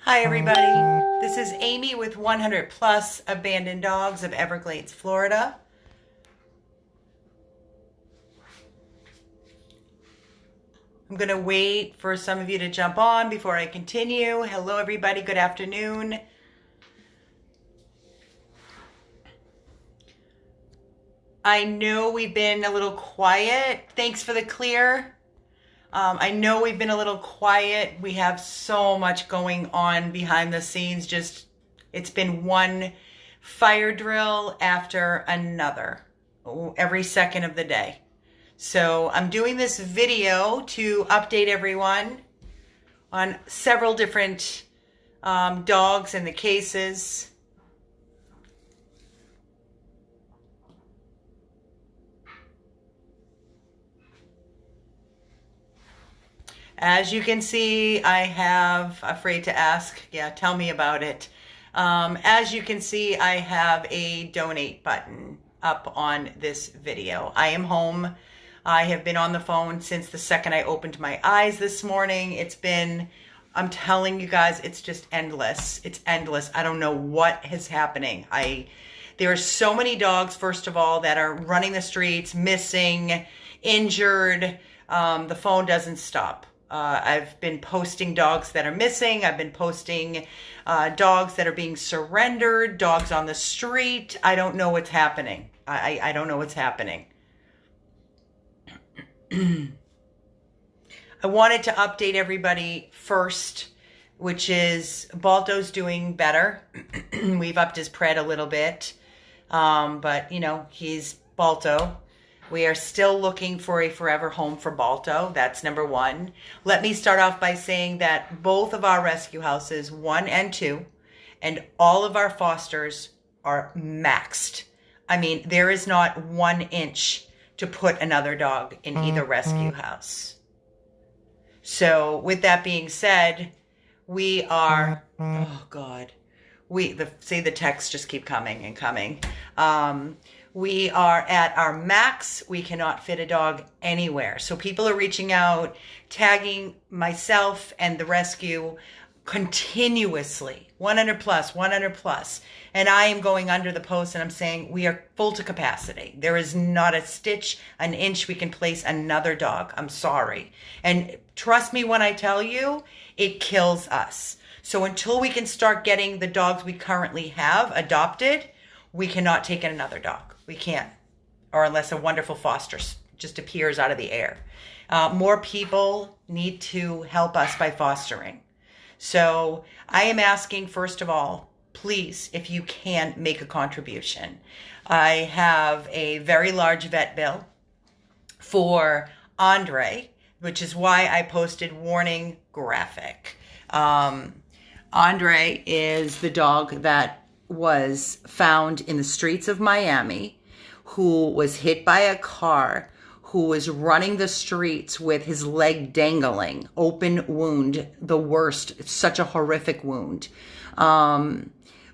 Hi everybody, this is Amy with 100 Plus Abandoned Dogs of Everglades, Florida. I'm going to wait for some of you to jump on before I continue. Hello everybody, good afternoon. I know we've been a little quiet. Thanks for the clear. I know we've been a little quiet. We have so much going on behind the scenes. It's been one fire drill after another every second of the day. So I'm doing this video to update everyone on several different dogs and the cases. As you can see, I have, afraid to ask, yeah, tell me about it. As you can see, I have a donate button up on this video. I am home. I have been on the phone since the second I opened my eyes this morning. I'm telling you guys, it's just endless. It's endless. I don't know what is happening. There are so many dogs, first of all, that are running the streets, missing, injured. The phone doesn't stop. I've been posting dogs that are missing. I've been posting dogs that are being surrendered, dogs on the street. I don't know what's happening. I don't know what's happening. I wanted to update everybody first, which is Balto's doing better. We've upped his pred a little bit, but you know, he's Balto. We are still looking for a forever home for Balto. That's number one. Let me start off by saying that both of our rescue houses, 1 and 2, and all of our fosters are maxed. I mean, there is not 1 inch to put another dog in either rescue house. So with that being said, we are, oh God, the texts just keep coming and coming. We are at our max. We cannot fit a dog anywhere. So people are reaching out, tagging myself and the rescue continuously, 100 plus, 100 plus. And I am going under the post and I'm saying we are full to capacity. There is not a stitch, an inch we can place another dog. I'm sorry. And trust me when I tell you, it kills us. So until we can start getting the dogs we currently have adopted, we cannot take in another dog. We can't, or unless a wonderful foster just appears out of the air. More people need to help us by fostering. So I am asking, first of all, please, if you can, make a contribution. I have a very large vet bill for Andre, which is why I posted warning graphic. Andre is the dog that was found in the streets of Miami, who was hit by a car, who was running the streets with his leg dangling, open wound, the worst, such a horrific wound.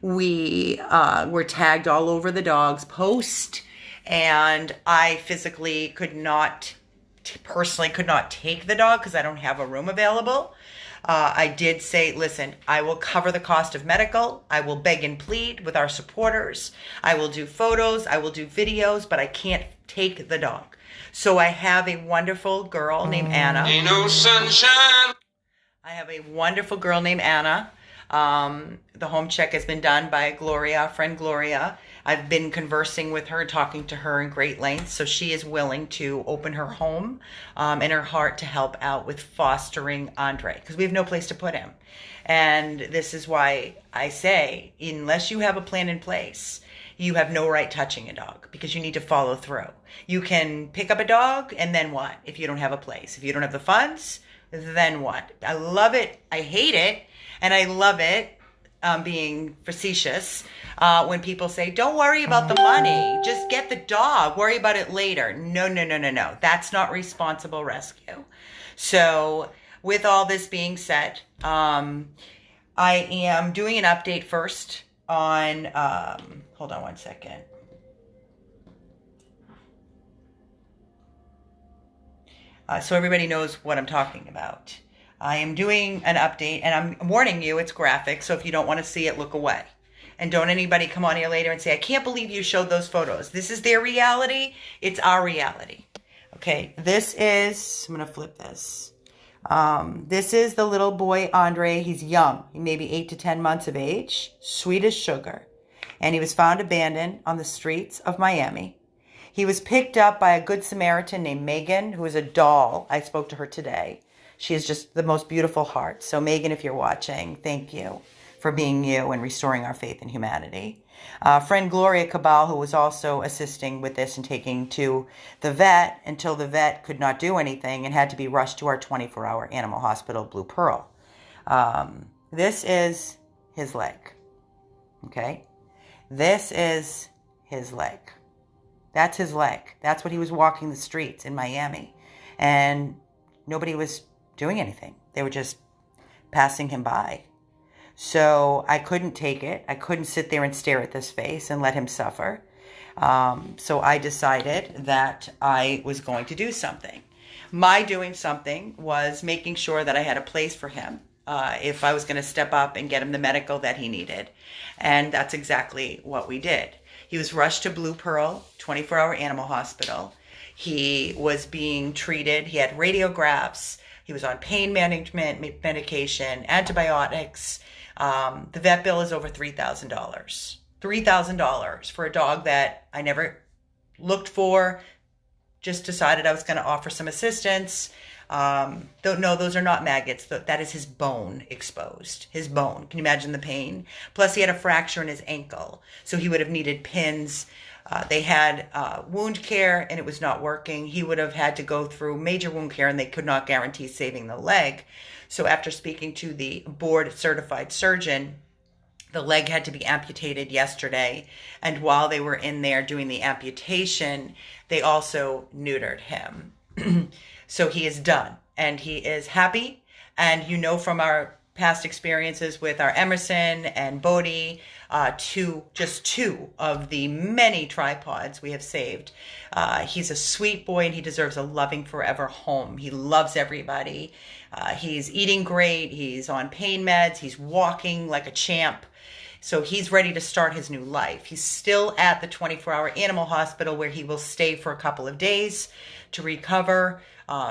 We were tagged all over the dog's post, and I physically personally could not take the dog because I don't have a room available. I did say, listen, I will cover the cost of medical. I will beg and plead with our supporters. I will do photos. I will do videos, but I can't take the dog. So I have a wonderful girl named Anna. Ain't no sunshine. I have a wonderful girl named Anna. The home check has been done by Gloria, friend Gloria. I've been conversing with her, talking to her in great lengths. So she is willing to open her home and her heart to help out with fostering Andre, because we have no place to put him. And this is why I say, unless you have a plan in place, you have no right touching a dog, because you need to follow through. You can pick up a dog, and then what? If you don't have a place, if you don't have the funds, then what? I love it. I hate it. And I love it, being facetious, when people say, don't worry about the money, just get the dog, worry about it later. No. That's not responsible rescue. So with all this being said, I am doing an update first on, hold on one second. So everybody knows what I'm talking about. I am doing an update, and I'm warning you, it's graphic, so if you don't want to see it, look away. And don't anybody come on here later and say, I can't believe you showed those photos. This is their reality. It's our reality. Okay, this is, I'm going to flip this. This is the little boy, Andre. He's young. He may be 8 to 10 months of age. Sweet as sugar. And he was found abandoned on the streets of Miami. He was picked up by a good Samaritan named Megan, who is a doll. I spoke to her today. She is just the most beautiful heart. So Megan, if you're watching, thank you for being you and restoring our faith in humanity. Friend Gloria Cabal, who was also assisting with this and taking to the vet until the vet could not do anything and had to be rushed to our 24-hour animal hospital, Blue Pearl. This is his leg. Okay? This is his leg. That's his leg. That's what he was walking the streets in Miami. And nobody was doing anything. They were just passing him by. So I couldn't take it. I couldn't sit there and stare at this face and let him suffer. So I decided that I was going to do something. My doing something was making sure that I had a place for him if I was going to step up and get him the medical that he needed. And that's exactly what we did. He was rushed to Blue Pearl, 24-hour animal hospital. He was being treated. He had radiographs. He was on pain management medication, antibiotics. The vet bill is over $3,000. $3,000 for a dog that I never looked for, just decided I was going to offer some assistance. Don't know, those are not maggots. That is his bone exposed. His bone. Can you imagine the pain? Plus, he had a fracture in his ankle, so he would have needed pins. They had wound care, and it was not working. He would have had to go through major wound care, and they could not guarantee saving the leg. So after speaking to the board-certified surgeon, the leg had to be amputated yesterday. And while they were in there doing the amputation, they also neutered him. So he is done, and he is happy. And you know from our past experiences with our Emerson and Bodhi, just two of the many tripods we have saved. He's a sweet boy, and he deserves a loving forever home. He loves everybody. He's eating great. He's on pain meds. He's walking like a champ. So he's ready to start his new life. He's still at the 24-hour animal hospital where he will stay for a couple of days to recover,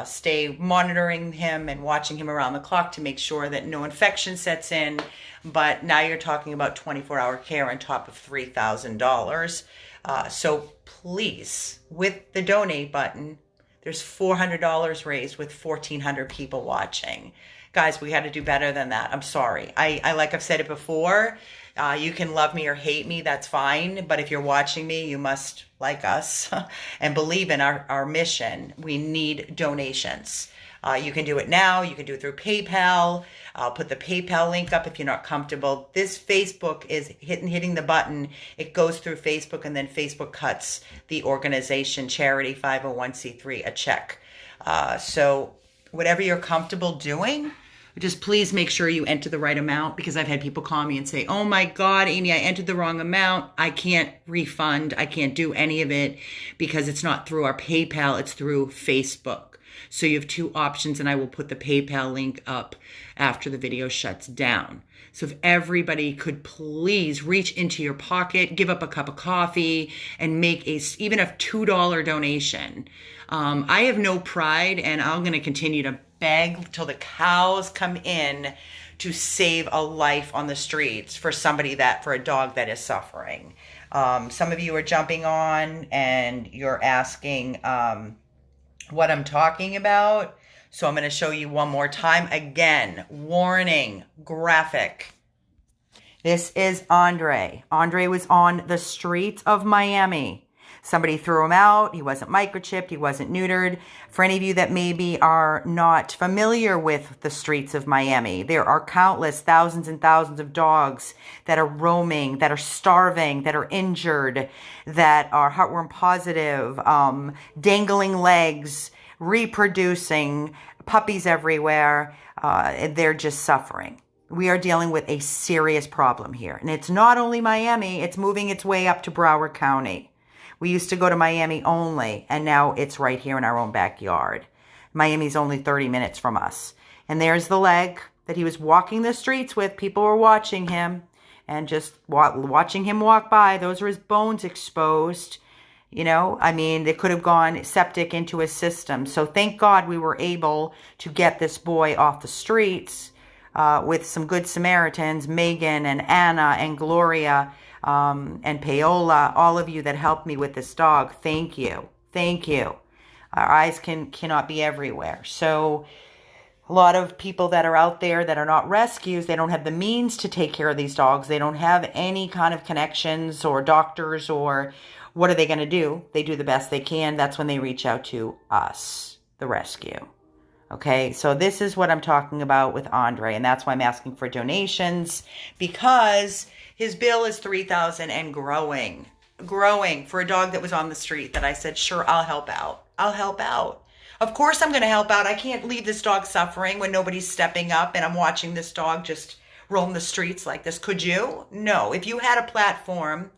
stay monitoring him and watching him around the clock to make sure that no infection sets in. But now you're talking about 24-hour care on top of $3,000. So please, with the donate button, there's $400 raised with 1,400 people watching. Guys, we got to do better than that. I'm sorry. I like I've said it before, you can love me or hate me, that's fine. But if you're watching me, you must like us and believe in our mission. We need donations. You can do it now. You can do it through PayPal. I'll put the PayPal link up if you're not comfortable. This Facebook is hitting the button. It goes through Facebook, and then Facebook cuts the organization, charity 501c3, a check. So whatever you're comfortable doing, just please make sure you enter the right amount, because I've had people call me and say, oh my God, Amy, I entered the wrong amount. I can't refund. I can't do any of it because it's not through our PayPal. It's through Facebook. So you have two options, and I will put the PayPal link up after the video shuts down. So if everybody could please reach into your pocket, give up a cup of coffee, and make even a $2 donation. I have no pride, and I'm going to continue to beg till the cows come in to save a life on the streets for a dog that is suffering. Some of you are jumping on and you're asking what I'm talking about. So I'm going to show you one more time. Again, warning, graphic. This is Andre. Andre was on the streets of Miami. Somebody threw him out. He wasn't microchipped. He wasn't neutered. For any of you that maybe are not familiar with the streets of Miami, there are countless thousands and thousands of dogs that are roaming, that are starving, that are injured, that are heartworm positive, dangling legs, reproducing, puppies everywhere. They're just suffering. We are dealing with a serious problem here. And it's not only Miami. It's moving its way up to Broward County. We used to go to Miami only, and now it's right here in our own backyard. Miami's only 30 minutes from us. And there's the leg that he was walking the streets with. People were watching him and just watching him walk by. Those are his bones exposed. You know, I mean, they could have gone septic into his system. So thank God we were able to get this boy off the streets with some good Samaritans, Megan and Anna and Gloria and Paola, all of you that helped me with this dog. Thank you. Thank you. Our eyes cannot be everywhere. So a lot of people that are out there that are not rescues, they don't have the means to take care of these dogs. They don't have any kind of connections or doctors, or what are they going to do? They do the best they can. That's when they reach out to us, the rescue. Okay, so this is what I'm talking about with Andre, and that's why I'm asking for donations, because his bill is $3,000 and growing for a dog that was on the street that I said, sure, I'll help out. I'll help out. Of course I'm going to help out. I can't leave this dog suffering when nobody's stepping up and I'm watching this dog just roam the streets like this. Could you? No. If you had a platform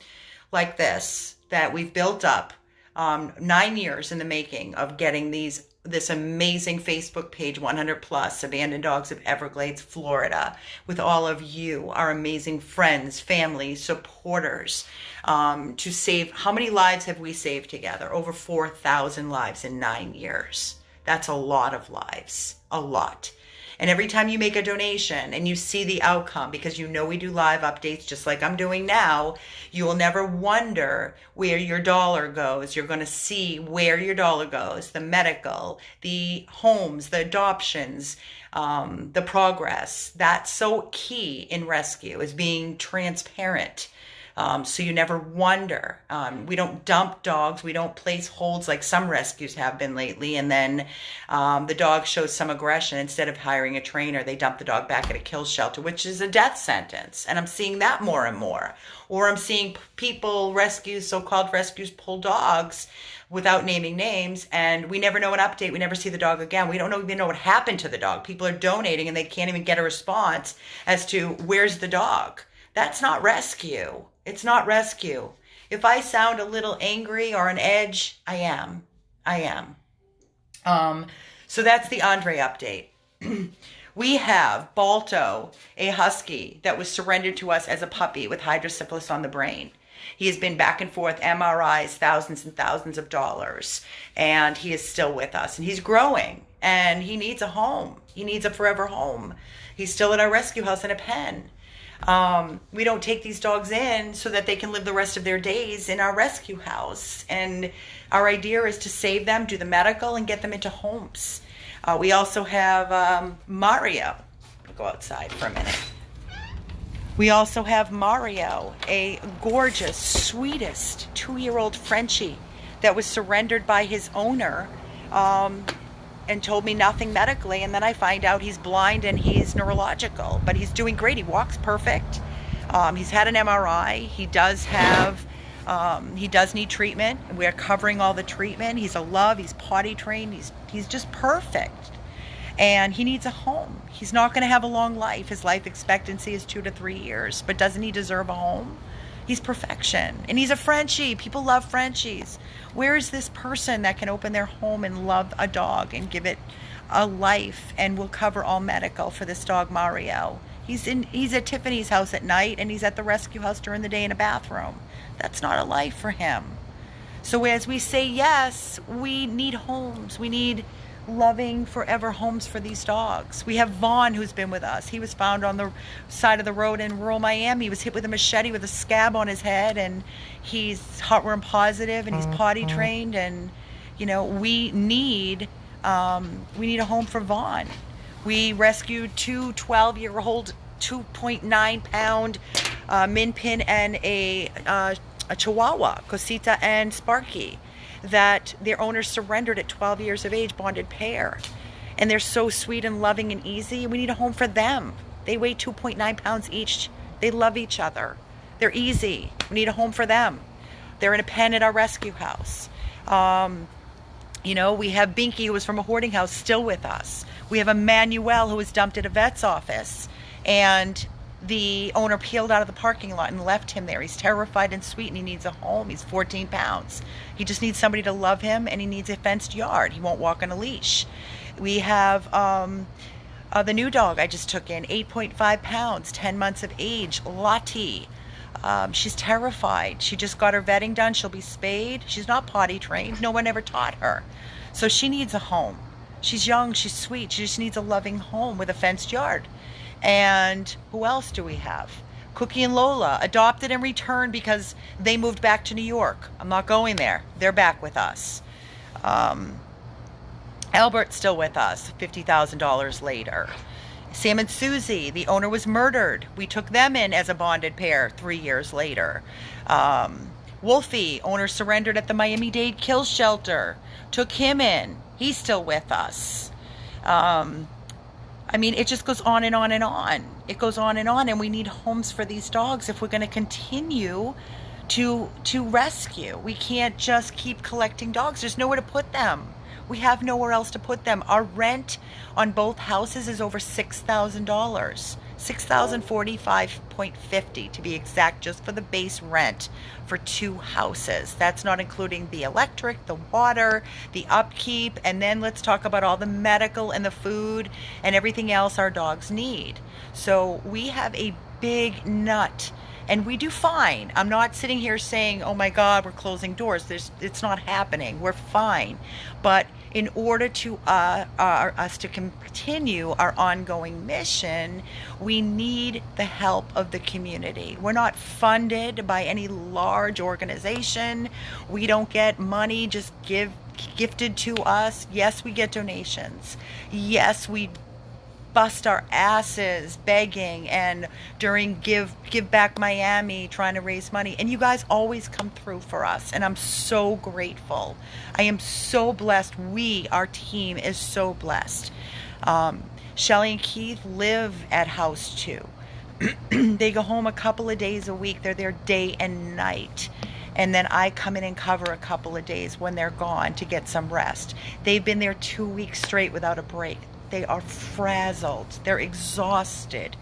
like this that we've built up, 9 years in the making of getting this amazing Facebook page, 100 plus Abandoned Dogs of Everglades, Florida, with all of you, our amazing friends, family, supporters, to save. How many lives have we saved together? Over 4,000 lives in 9 years. That's a lot of lives, a lot. And every time you make a donation and you see the outcome, because you know we do live updates just like I'm doing now, you will never wonder where your dollar goes. You're going to see where your dollar goes, the medical, the homes, the adoptions, the progress. That's so key in rescue, is being transparent. So you never wonder. We don't dump dogs. We don't place holds like some rescues have been lately. And then the dog shows some aggression. Instead of hiring a trainer, they dump the dog back at a kill shelter, which is a death sentence. And I'm seeing that more and more. Or I'm seeing people, rescues, so-called rescues, pull dogs without naming names. And we never know an update. We never see the dog again. We don't even know what happened to the dog. People are donating and they can't even get a response as to where's the dog. That's not rescue. It's not rescue. If I sound a little angry or on edge, I am. So that's the Andre update. We have Balto, a husky that was surrendered to us as a puppy with hydrocephalus on the brain. He has been back and forth, MRIs, thousands and thousands of dollars, and he is still with us. And he's growing, and he needs a home. He needs a forever home. He's still at our rescue house in a pen. We don't take these dogs in so that they can live the rest of their days in our rescue house. And our idea is to save them, do the medical, and get them into homes. We also have Mario. I'll go outside for a minute. We also have Mario, a gorgeous, sweetest 2-year-old Frenchie that was surrendered by his owner and told me nothing medically, and then I find out he's blind and he's neurological, but he's doing great. He walks perfect. He's had an MRI. He does need treatment. We're covering all the treatment. He's a love. He's potty trained. He's just perfect, and he needs a home. He's not going to have a long life. His life expectancy is 2 to 3 years, but doesn't he deserve a home? He's perfection, and he's a Frenchie. People love Frenchies. Where is this person that can open their home and love a dog and give it a life, and will cover all medical for this dog, Mario? He's at Tiffany's house at night, and he's at the rescue house during the day in a bathroom. That's not a life for him. So as we say yes, we need homes. We need loving forever homes for these dogs. We have Vaughn, who's been with us. He was found on the side of the road in rural Miami. He was hit with a machete with a scab on his head, and he's heartworm positive, and he's potty trained, and we need a home for Vaughn. We rescued 2 12-year-old 2.9 pound min pin and a Chihuahua, Cosita and Sparky, that their owners surrendered at 12 years of age, bonded pair. And they're so sweet and loving and easy. We need a home for them. They weigh 2.9 pounds each. They love each other. They're easy. We need a home for them. They're in a pen at our rescue house. We have Binky, who was from a hoarding house, still with us. We have Emmanuel, who was dumped at a vet's office, and the owner peeled out of the parking lot and left him there. He's terrified and sweet, and he needs a home. He's 14 pounds. He just needs somebody to love him, and he needs a fenced yard. He won't walk on a leash. We have The new dog I just took in, 8.5 pounds, 10 months of age, Lottie. She's terrified. She just got her vetting done. She'll be spayed. She's not potty trained. No one ever taught her. So she needs a home. She's young, she's sweet. She just needs a loving home with a fenced yard. And who else do we have? Cookie and Lola, adopted and returned because they moved back to New York. I'm not going there. They're back with us. Albert's still with us, $50,000 later. Sam and Susie, the owner was murdered. We took them in as a bonded pair 3 years later. Wolfie, owner surrendered at the Miami-Dade kill shelter. Took him in. He's still with us. I mean, it just goes on and on and on. It goes on, and we need homes for these dogs if we're going to continue to rescue. We can't just keep collecting dogs. There's nowhere to put them. We have nowhere else to put them. Our rent on both houses is over $6,000. $6,045.50 to be exact, just for the base rent for 2 houses. That's not including the electric, the water, the upkeep, and then let's talk about all the medical and the food and everything else our dogs need. So we have a big nut. And we do fine. I'm not sitting here saying, oh my God, we're closing doors. It's not happening. We're fine. But in order to us to continue our ongoing mission, we need the help of the community. We're not funded by any large organization. We don't get money just gifted to us. Yes, we get donations. Yes, we bust our asses begging and during Give Back Miami trying to raise money, and you guys always come through for us, and I'm so grateful. I am so blessed. Our team is so blessed. Shelly and Keith live at House 2. They go home a couple of days a week. They're there day and night. And then I come in and cover a couple of days when they're gone to get some rest. They've been there 2 weeks straight without a break. They are frazzled. They're exhausted.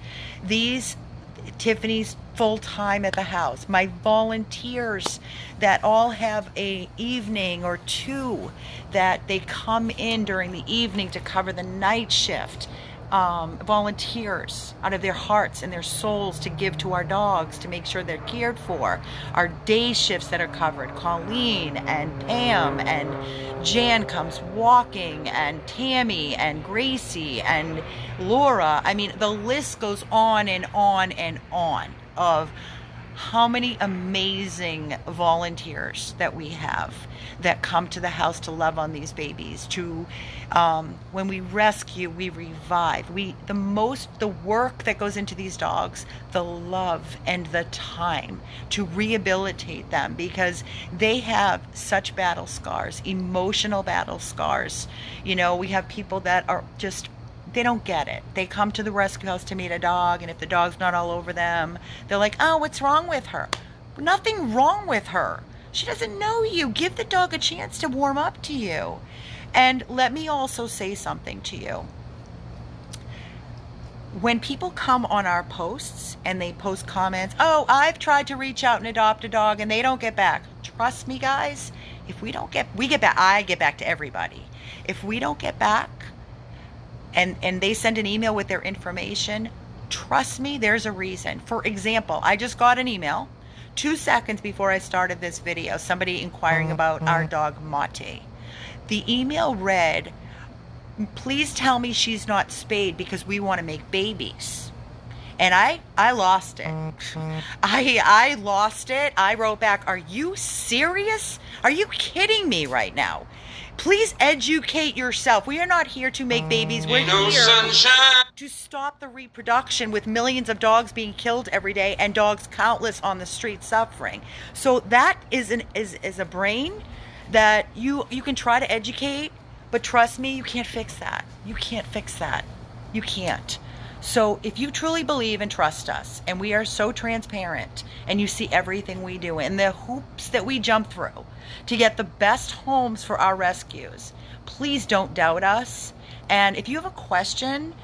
Tiffany's full-time at the house. My volunteers that all have a evening or two that they come in during the evening to cover the night shift. Volunteers out of their hearts and their souls to give to our dogs to make sure they're cared for. Our day shifts that are covered, Colleen and Pam and Jan comes walking, and Tammy and Gracie and Laura. I mean, the list goes on and on and on of how many amazing volunteers that we have that come to the house to love on these babies, to when we rescue, we revive. The work that goes into these dogs, the love and the time to rehabilitate them, because they have such battle scars, emotional battle scars. You know, we have people that are just, they don't get it. They come to the rescue house to meet a dog, and if the dog's not all over them, they're like, oh, what's wrong with her? Nothing wrong with her. She doesn't know you. Give the dog a chance to warm up to you. And let me also say something to you. When people come on our posts and they post comments, oh, I've tried to reach out and adopt a dog and they don't get back. Trust me, guys, if we get back, I get back to everybody. If we don't get back, and they send an email with their information, trust me, there's a reason. For example, I just got an email 2 seconds before I started this video, somebody inquiring about our dog Mate. The email read, please tell me she's not spayed because we want to make babies. And I lost it. I lost it. I wrote back, are you serious? Are you kidding me right now? Please educate yourself. We are not here to make babies. We're here to stop the reproduction with millions of dogs being killed every day and dogs countless on the street suffering. So that is a brain that you can try to educate, but trust me, you can't fix that. You can't fix that. You can't. So if you truly believe and trust us, and we are so transparent, and you see everything we do and the hoops that we jump through to get the best homes for our rescues, please don't doubt us. And if you have a question,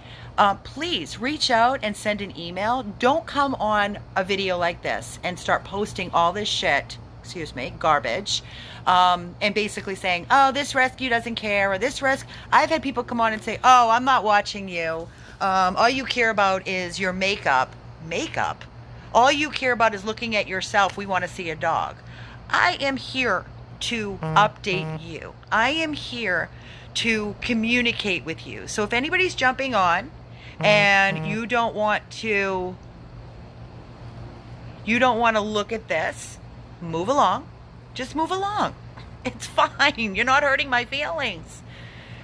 please reach out and send an email. Don't come on a video like this and start posting all this shit excuse me, garbage, and basically saying, oh, this rescue doesn't care, or this rescue. I've had people come on and say, oh, I'm not watching you. All you care about is your makeup. Makeup? All you care about is looking at yourself. We want to see a dog. I am here to update you. I am here to communicate with you. So if anybody's jumping on and you don't want to look at this, move along. Just move along. It's fine. You're not hurting my feelings.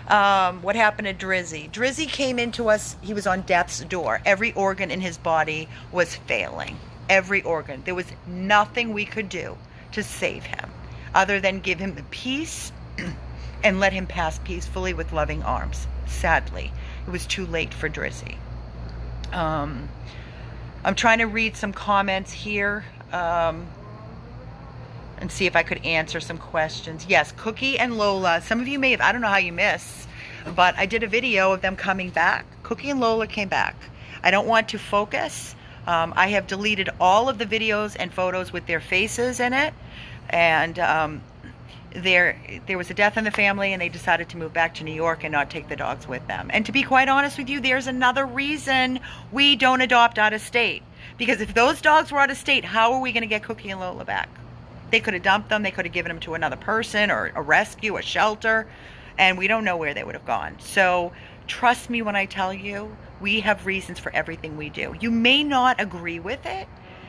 What happened to Drizzy? Drizzy came into us. He was on death's door. Every organ in his body was failing. Every organ. There was nothing we could do to save him other than give him the peace and let him pass peacefully with loving arms. Sadly, it was too late for Drizzy. I'm trying to read some comments here and see if I could answer some questions. Yes, Cookie and Lola. Some of you may have, I don't know how you miss, but I did a video of them coming back. Cookie and Lola came back. I don't want to focus. I have deleted all of the videos and photos with their faces in it. And there was a death in the family, and they decided to move back to New York and not take the dogs with them. And to be quite honest with you, there's another reason we don't adopt out of state. Because if those dogs were out of state, how are we going to get Cookie and Lola back? They could have dumped them. They could have given them to another person or a rescue, a shelter, and we don't know where they would have gone. So trust me when I tell you, we have reasons for everything we do. You may not agree with it,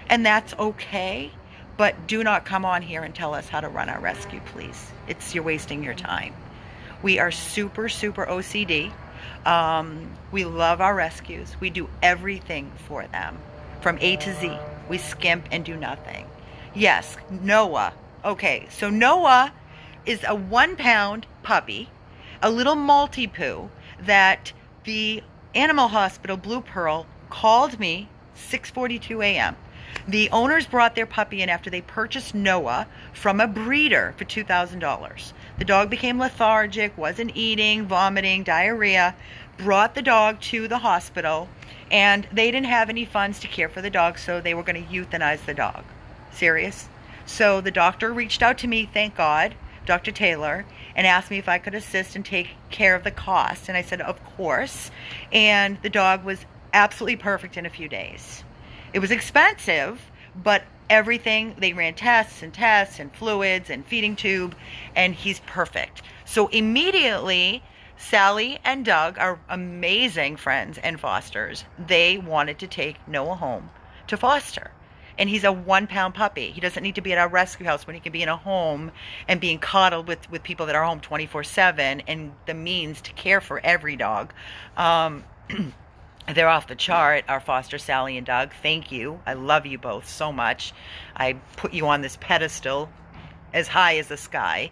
and that's okay. But do not come on here and tell us how to run our rescue, please. You're wasting your time. We are super, super OCD. We love our rescues. We do everything for them from A to Z. We skimp and do nothing. Yes, Noah. Okay, so Noah is a 1-pound puppy, a little Maltipoo that the animal hospital, Blue Pearl, called me 6:42 a.m. The owners brought their puppy in after they purchased Noah from a breeder for $2,000. The dog became lethargic, wasn't eating, vomiting, diarrhea, brought the dog to the hospital, and they didn't have any funds to care for the dog, so they were going to euthanize the dog. Serious? So the doctor reached out to me, thank God, Dr. Taylor, and asked me if I could assist and take care of the cost. And I said, of course. And the dog was absolutely perfect in a few days. It was expensive, but everything, they ran tests and fluids and feeding tube, and he's perfect. So immediately, Sally and Doug are amazing friends and fosters. They wanted to take Noah home to foster. And he's a 1-pound puppy. He doesn't need to be at our rescue house when he can be in a home and being coddled with people that are home 24/7 and the means to care for every dog. They're off the chart, our foster Sally and Doug. Thank you. I love you both so much. I put you on this pedestal as high as the sky.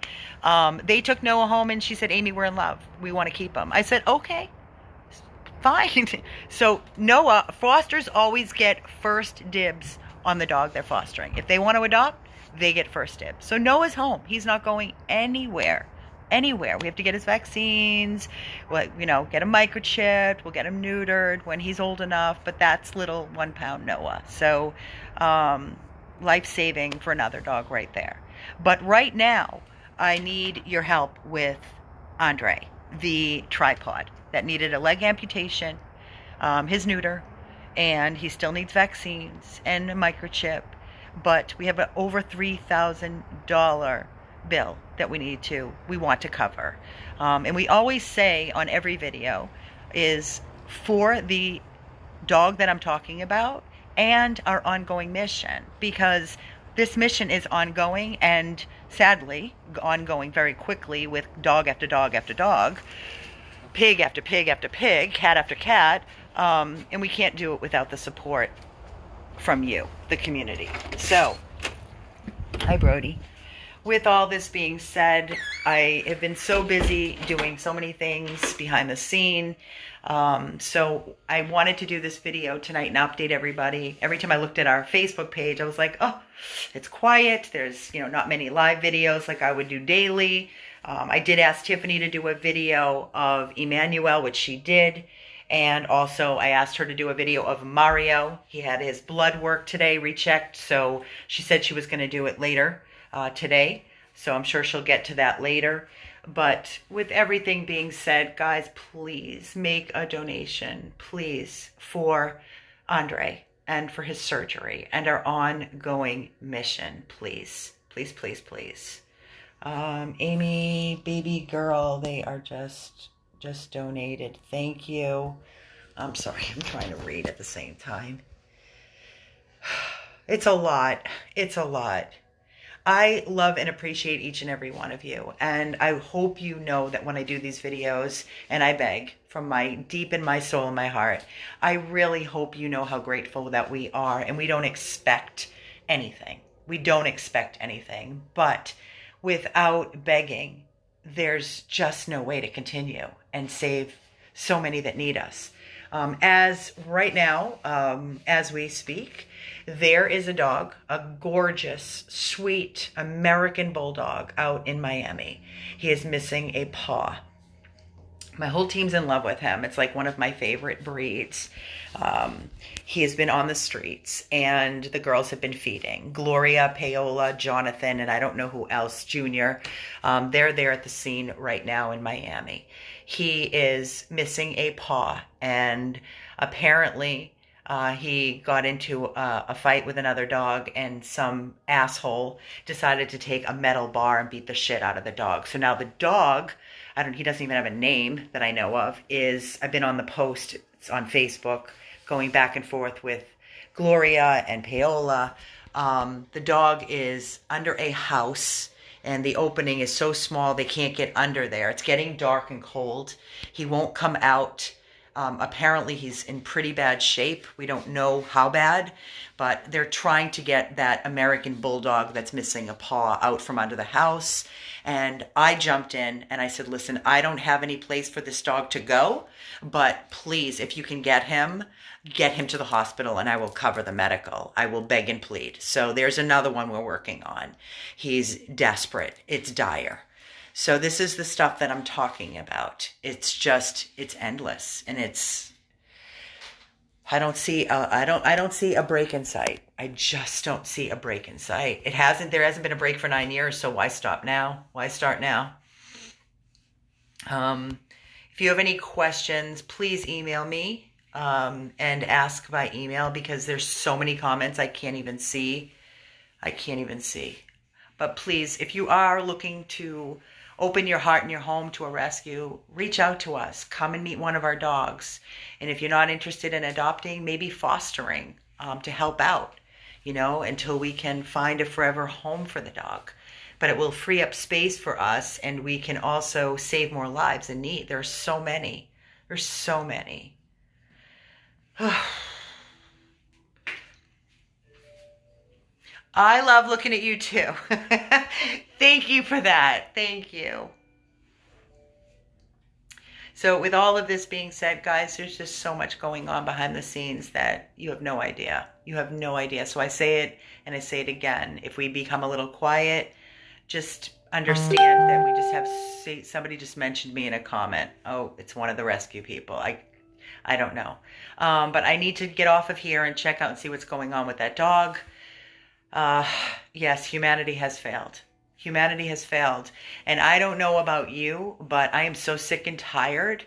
They took Noah home and she said, Amy, we're in love. We want to keep him. I said, okay, fine. So Noah, fosters always get first dibs on the dog they're fostering. If they want to adopt, they get first dibs. So Noah's home. He's not going anywhere. Anywhere. We have to get his vaccines, get him microchipped, we'll get him neutered when he's old enough, but that's little 1-pound Noah. So life-saving for another dog right there. But right now, I need your help with Andre, the tripod that needed a leg amputation, his neuter, and he still needs vaccines and a microchip, but we have an over $3,000 bill that we want to cover. And we always say on every video is for the dog that I'm talking about and our ongoing mission, because this mission is ongoing and sadly ongoing very quickly with dog after dog after dog, pig after pig after pig, cat after cat, and we can't do it without the support from you, the community. So, hi Brody. With all this being said, I have been so busy doing so many things behind the scene. So I wanted to do this video tonight and update everybody. Every time I looked at our Facebook page, I was like, oh, it's quiet. There's, not many live videos like I would do daily. I did ask Tiffany to do a video of Emmanuel, which she did. And also I asked her to do a video of Mario. He had his blood work today rechecked. So she said she was going to do it later. today. So I'm sure she'll get to that later. But with everything being said, guys, please make a donation, please, for Andre and for his surgery and our ongoing mission, please. Please, please, please. Amy, baby girl, they are just donated. Thank you. I'm sorry, I'm trying to read at the same time. It's a lot. It's a lot. I love and appreciate each and every one of you. And I hope you know that when I do these videos, and I beg from my deep in my soul and my heart, I really hope you know how grateful that we are. And we don't expect anything. We don't expect anything. But without begging, there's just no way to continue and save so many that need us. As right now, as we speak, there is a dog, a gorgeous, sweet American bulldog out in Miami. He is missing a paw. My whole team's in love with him. It's like one of my favorite breeds. He has been on the streets, and the girls have been feeding. Gloria, Paola, Jonathan, and I don't know who else, Junior. They're there at the scene right now in Miami. He is missing a paw, and apparently he got into a fight with another dog, and some asshole decided to take a metal bar and beat the shit out of the dog. So now the dog, he doesn't even have a name that I know of, I've been on the post, it's on Facebook, going back and forth with Gloria and Paola. The dog is under a house, and the opening is so small they can't get under there. It's getting dark and cold. He won't come out. Apparently he's in pretty bad shape. We don't know how bad, but they're trying to get that American bulldog that's missing a paw out from under the house. And I jumped in and I said, listen, I don't have any place for this dog to go, but please, if you can get him to the hospital and I will cover the medical. I will beg and plead. So there's another one we're working on. He's desperate. It's dire. So this is the stuff that I'm talking about. It's endless, and I don't see a break in sight. I just don't see a break in sight. There hasn't been a break for 9 years, so why stop now? Why start now? If you have any questions, please email me and ask by email, because there's so many comments I can't even see. But please, if you are looking to open your heart and your home to a rescue, reach out to us. Come and meet one of our dogs. And if you're not interested in adopting, maybe fostering to help out, until we can find a forever home for the dog. But it will free up space for us, and we can also save more lives in need. There's so many. I love looking at you too. Thank you for that. Thank you. So with all of this being said, guys, there's just so much going on behind the scenes that you have no idea. You have no idea. So I say it and I say it again. If we become a little quiet, just understand that we just have, somebody just mentioned me in a comment. Oh, it's one of the rescue people. I don't know. But I need to get off of here and check out and see what's going on with that dog. Yes, humanity has failed. Humanity has failed. And I don't know about you, but I am so sick and tired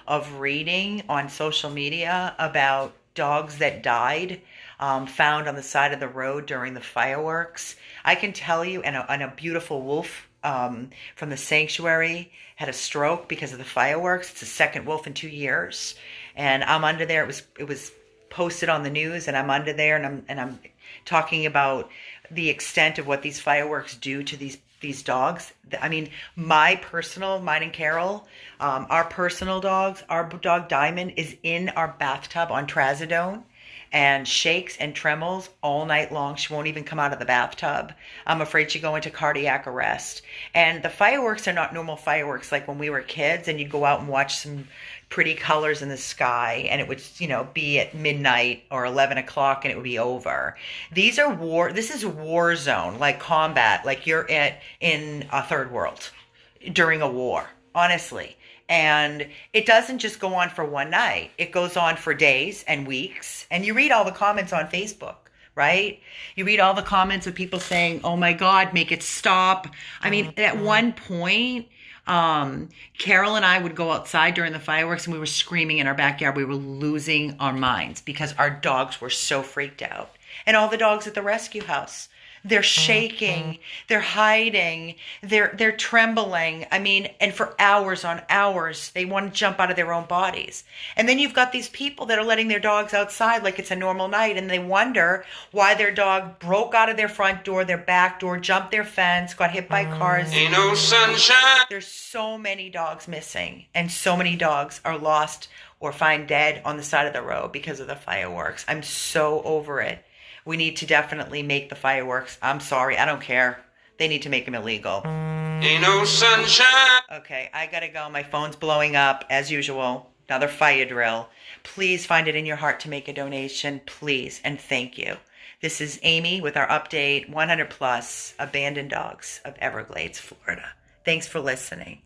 of reading on social media about dogs that died, found on the side of the road during the fireworks. I can tell you, and a beautiful wolf from the sanctuary had a stroke because of the fireworks. It's the second wolf in 2 years. And I'm under there. It was posted on the news, and I'm under there, and I'm talking about the extent of what these fireworks do to these dogs. I mean, mine and Carol, our personal dogs, our dog Diamond is in our bathtub on trazodone and shakes and trembles all night long. She won't even come out of the bathtub. I'm afraid she'd go into cardiac arrest. And the fireworks are not normal fireworks like when we were kids and you'd go out and watch some pretty colors in the sky, and it would, be at midnight or 11 o'clock and it would be over. This is war zone, like combat, like you're in a third world during a war, honestly. And it doesn't just go on for one night. It goes on for days and weeks. And you read all the comments on Facebook. right? You read all the comments of people saying, oh my God, make it stop. I mean, at one point, Carol and I would go outside during the fireworks and we were screaming in our backyard. We were losing our minds because our dogs were so freaked out. And all the dogs at the rescue house, they're shaking, they're hiding, they're trembling. I mean, and for hours on hours, they want to jump out of their own bodies. And then you've got these people that are letting their dogs outside like it's a normal night, and they wonder why their dog broke out of their front door, their back door, jumped their fence, got hit by cars. Ain't no sunshine. There's so many dogs missing, and so many dogs are lost or found dead on the side of the road because of the fireworks. I'm so over it. We need to definitely make the fireworks. I'm sorry, I don't care. They need to make them illegal. Ain't no sunshine. Okay, I gotta go. My phone's blowing up, as usual. Another fire drill. Please find it in your heart to make a donation, please, and thank you. This is Amy with our update, 100 plus abandoned dogs of Everglades, Florida. Thanks for listening.